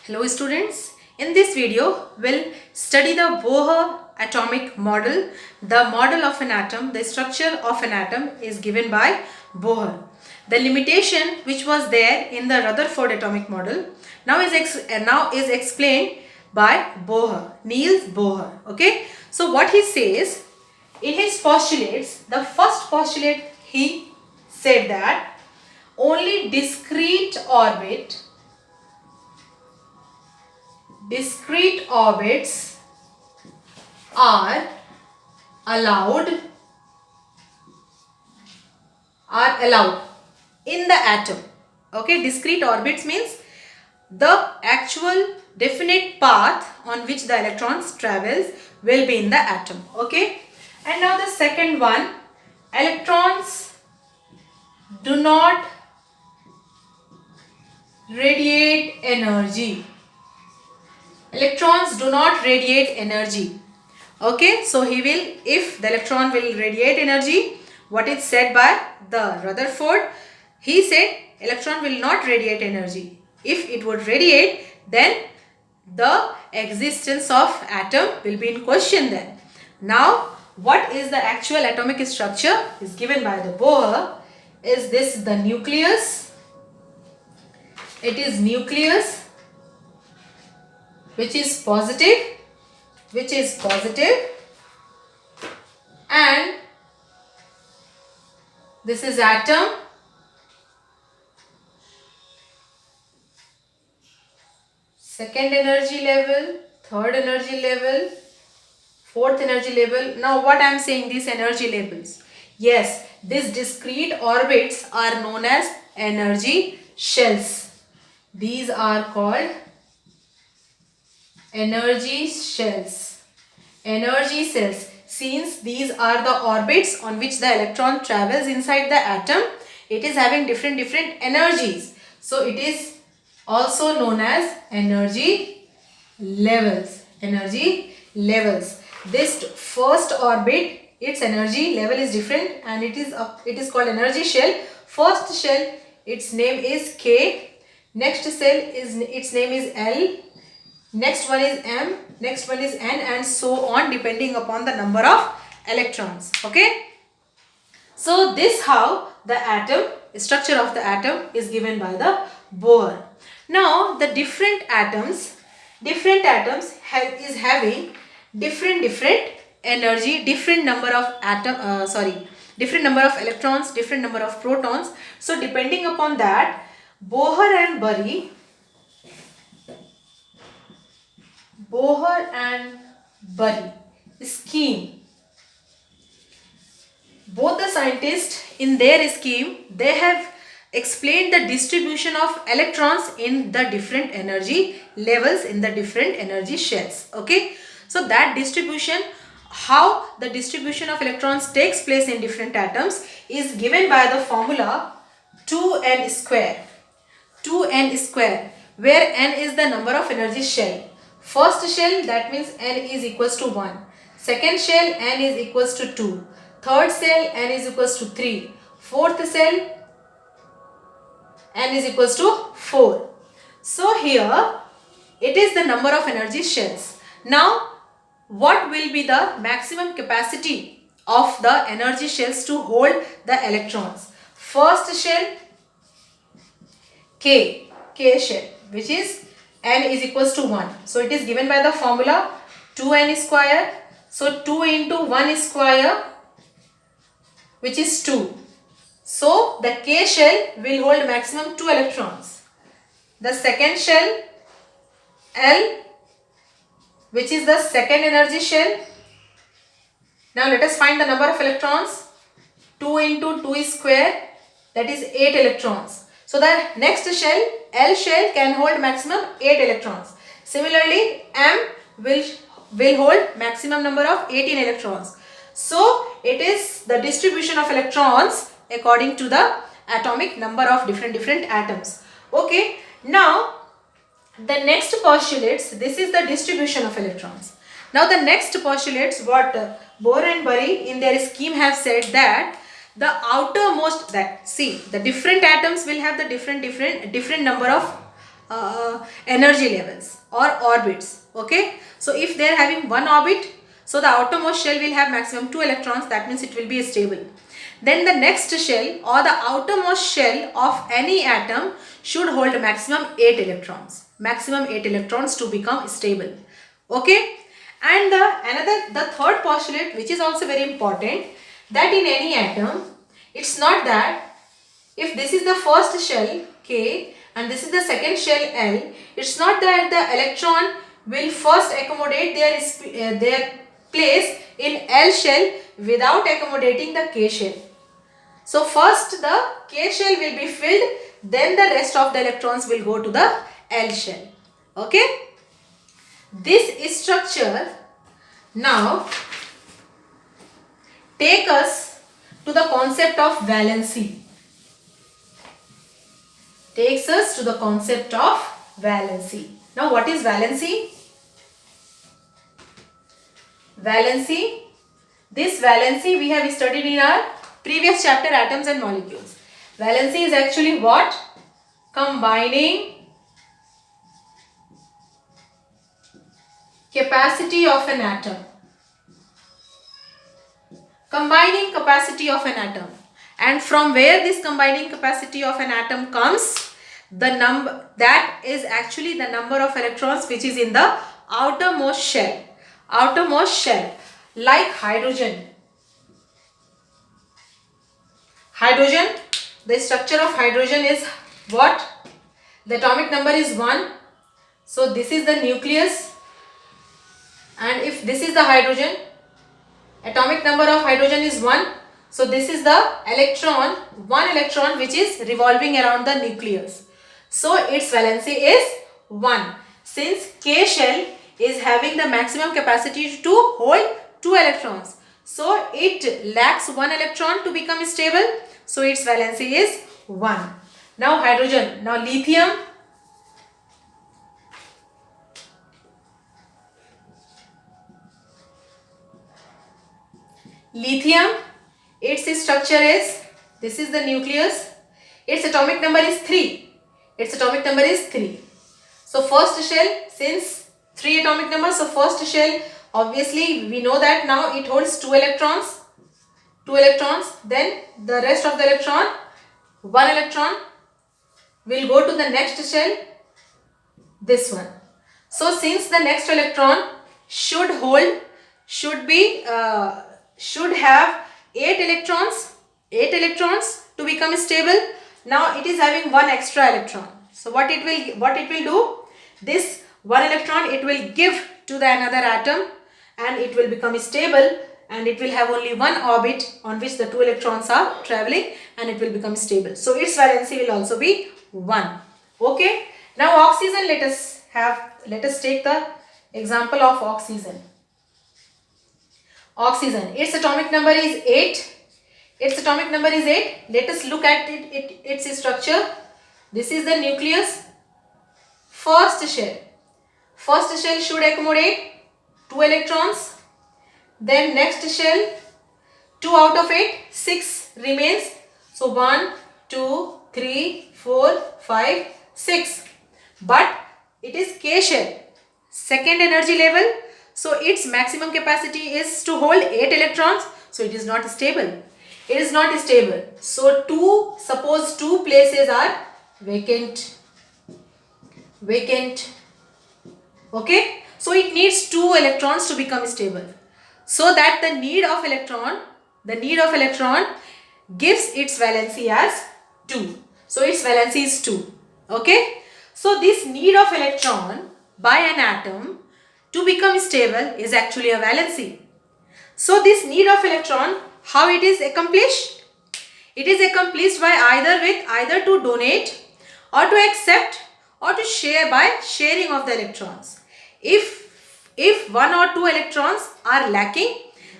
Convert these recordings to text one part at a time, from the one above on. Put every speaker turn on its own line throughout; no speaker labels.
Hello students, in this video we'll study the Bohr atomic model. The model of an atom, the structure of an atom is given by Bohr. The limitation which was there in the Rutherford atomic model now is explained by Bohr, Niels Bohr. Okay, so what he says in his postulates, the first postulate he said that only discrete orbits are allowed in the atom. Okay, discrete orbits means the actual definite path on which the electrons travels will be in the atom. Okay, and now the second one, electrons do not radiate energy. Electrons do not radiate energy. Okay, so if the electron will radiate energy, what is said by the Rutherford, he said electron will not radiate energy. If it would radiate, then the existence of atom will be in question then. Now, what is the actual atomic structure is given by the Bohr. Is this the nucleus? It is nucleus which is positive and this is atom, second energy level, third energy level, fourth energy level. Now what I am saying, these energy levels, yes, these discrete orbits are known as energy shells. These are called energy shells. Energy cells. Since these are the orbits on which the electron travels inside the atom, it is having different energies. So it is also known as energy levels. Energy levels. This first orbit, its energy level is different and it is called energy shell. First shell, its name is K. Next cell is its name is L. Next one is M, next one is N, and so on, depending upon the number of electrons. Okay. So this how the structure of the atom is given by the Bohr. Now the different atoms is having different energy, different number of different number of electrons, different number of protons. So depending upon that, Bohr and Bury scheme. Both the scientists in their scheme, they have explained the distribution of electrons in the different energy levels in the different energy shells. Okay, so that distribution, how the distribution of electrons takes place in different atoms is given by the formula 2n square. 2n square, where n is the number of energy shell. First shell, that means n is equals to 1. Second shell, n is equals to 2. Third cell, n is equals to 3. Fourth cell, n is equals to 4. So here, it is the number of energy shells. Now, what will be the maximum capacity of the energy shells to hold the electrons? First shell, K shell, which is n is equals to 1. So it is given by the formula 2n square. So 2 into 1 square, which is 2. So the K shell will hold maximum 2 electrons. The second shell, L, which is the second energy shell. Now let us find the number of electrons. 2 into 2 square, that is 8 electrons. So the next shell, L shell, can hold maximum 8 electrons. Similarly, M will hold maximum number of 18 electrons. So it is the distribution of electrons according to the atomic number of different atoms. Okay, now the next postulates, this is the distribution of electrons. Now the next postulates, what Bohr and Bury in their scheme have said that the outermost, the different atoms will have the different number of energy levels or orbits. Okay, so if they are having one orbit, so the outermost shell will have maximum 2 electrons, that means it will be stable. Then the next shell or the outermost shell of any atom should hold maximum 8 electrons. Maximum 8 electrons to become stable. Okay. And the third postulate, which is also very important, that in any atom, it's not that if this is the first shell K and this is the second shell L, it's not that the electron will first accommodate their place in L shell without accommodating the K shell. So first the K shell will be filled, then the rest of the electrons will go to the L shell. Okay. This structure now take us to the concept of valency. Takes us to the concept of valency. Now what is valency? Valency. This valency we have studied in our previous chapter, atoms and molecules. Valency is actually what? Combining capacity of an atom. Combining capacity of an atom. And from where this combining capacity of an atom comes, the number that is actually the number of electrons which is in the outermost shell. Outermost shell, like hydrogen. Hydrogen, the structure of hydrogen is what? The atomic number is 1. So this is the nucleus. And if this is the hydrogen, atomic number of hydrogen is 1. So this is the electron, one electron which is revolving around the nucleus. So its valency is 1. Since K shell is having the maximum capacity to hold 2 electrons. So it lacks 1 electron to become stable. So its valency is 1. Now hydrogen, now lithium. Lithium, its structure is, this is the nucleus, its atomic number is 3. Its atomic number is 3. So first shell, since 3 atomic numbers, so first shell, obviously we know that now it holds 2 electrons. 2 electrons, then the rest of the electron, 1 electron will go to the next shell, this one. So since the next electron should have 8 electrons to become stable. Now it is having 1 extra electron. So what it will do? This 1 electron it will give to the another atom and it will become stable, and it will have only 1 orbit on which the 2 electrons are traveling, and it will become stable. So its valency will also be 1. Okay. Now oxygen, let us take the example of oxygen. Oxygen, its atomic number is 8. Its atomic number is 8. Let us look at its structure. This is the nucleus. First shell. First shell should accommodate 2 electrons. Then next shell, 2 out of 8, 6 remains. So 1, 2, 3, 4, 5, 6. But it is K shell. Second energy level. So its maximum capacity is to hold 8 electrons. So it is not stable. It is not stable. So suppose 2 places are vacant. Okay. So it needs 2 electrons to become stable. So that the need of electron gives its valency as 2. So its valency is 2. Okay. So this need of electron by an atom to become stable is actually a valency. So this need of electron, how it is accomplished? It is accomplished by either to donate or to accept or to share by sharing of the electrons. If 1 or 2 electrons are lacking,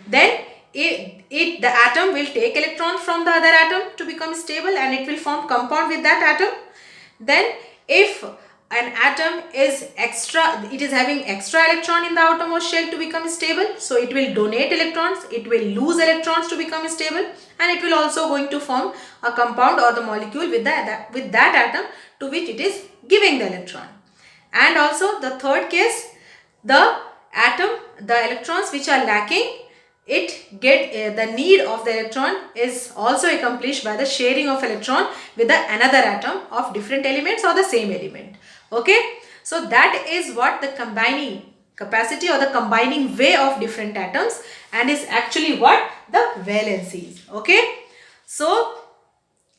then the atom will take electrons from the other atom to become stable, and it will form compound with that atom. Then if an atom is having extra electron in the outermost shell to become stable, so it will donate electrons, it will lose electrons to become stable, and it will also going to form a compound or the molecule with that atom to which it is giving the electron. And also the third case, the electrons which are lacking, the need of the electron is also accomplished by the sharing of electron with another atom of different elements or the same element. Okay, so that is what the combining capacity or the combining way of different atoms, and is actually what the valencies. Okay, so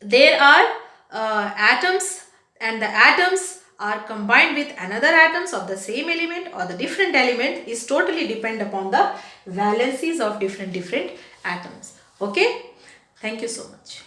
there are atoms, and the atoms are combined with another atoms of the same element or the different element is totally depend upon the valencies of different atoms. Okay, thank you so much.